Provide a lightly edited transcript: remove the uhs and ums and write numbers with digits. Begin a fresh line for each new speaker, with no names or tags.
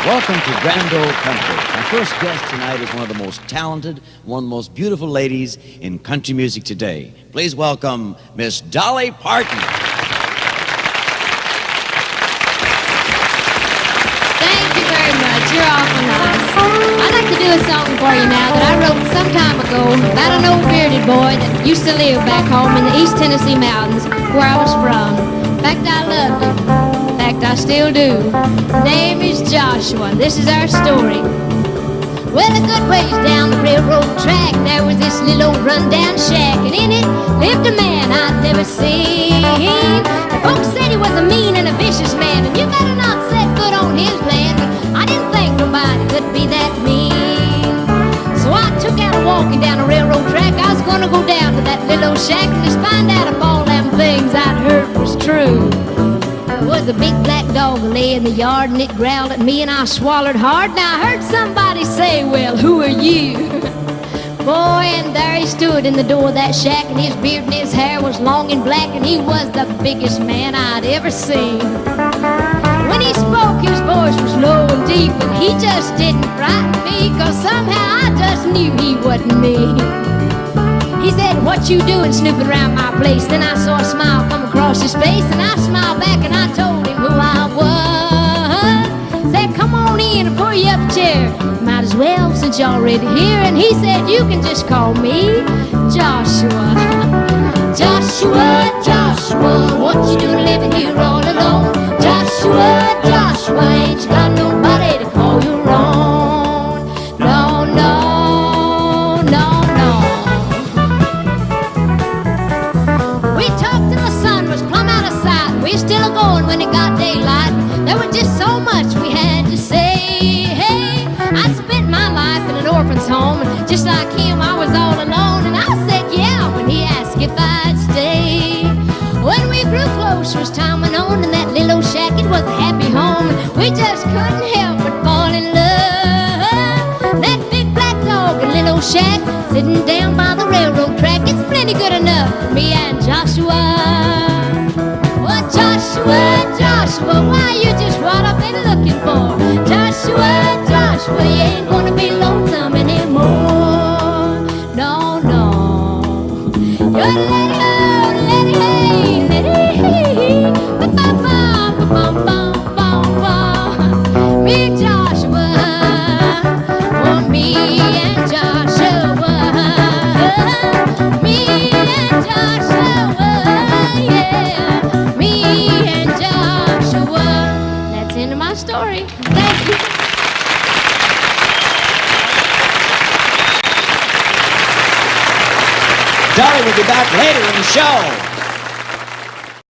Welcome to Grand Ole Country. My first guest tonight is one of the most talented, one of the most beautiful ladies in country music today. Please welcome Miss Dolly Parton.
Thank you very much. You're awful nice. I'd like to do a song for you now that I wrote some time ago about an old bearded boy that used to live back home in the East Tennessee mountains where I was from. In fact, I loved him. In fact, I still do. Name is Joshua. This is our story. Well, a good ways down the railroad track, there was this little old rundown shack, and in it lived a man I'd never seen. The folks said he was a mean and a vicious man, and you better not set foot on his land, but I didn't think nobody could be that mean. So I took out a walking down the railroad track. I was gonna go down to that little old shack and just find out if all them things I'd heard was true. There was a big black dog lay in the yard, and it growled at me, and I swallowed hard. Now I heard somebody say, "Well, who are you?" Boy, and there he stood in the door of that shack, and his beard and his hair was long and black, and he was the biggest man I'd ever seen. When he spoke, his voice was low and deep, and he just didn't frighten me, 'cause somehow I just knew he wasn't me. He said, "What you doing snooping around my place?" Then I saw a smile come across his face, and I smiled back and I told him who I was. Said, "Come on in and pour you up a chair. Might as well since you're already here." And he said, "You can just call me Joshua." Joshua, Joshua, what you doing living here all alone? Joshua, Joshua, ain't you got nobody to call your own? No, no, no, no. We talked till the sun was plumb out of sight. We're still going when it got daylight. There was just so much we had to say. Hey, I'd spent my life in an orphan's home, and just like him, I was all alone. And I said, yeah, when he asked if I'd stay. When we grew closer as time went on, in that little old shack, it was a happy home. We just couldn't help but fall in love. That big black dog in little old shack, sitting down by the railroad track, it's plenty good enough for me and Joshua. Well, Joshua, Joshua, why you just what I've been looking for? Joshua, Joshua, you ain't gonna be lonesome anymore. No, no. You're me and Joshua, oh, me and Joshua, me and Joshua, yeah, me and Joshua. That's the end of my story. Thank you.
Dolly will be back later in the show.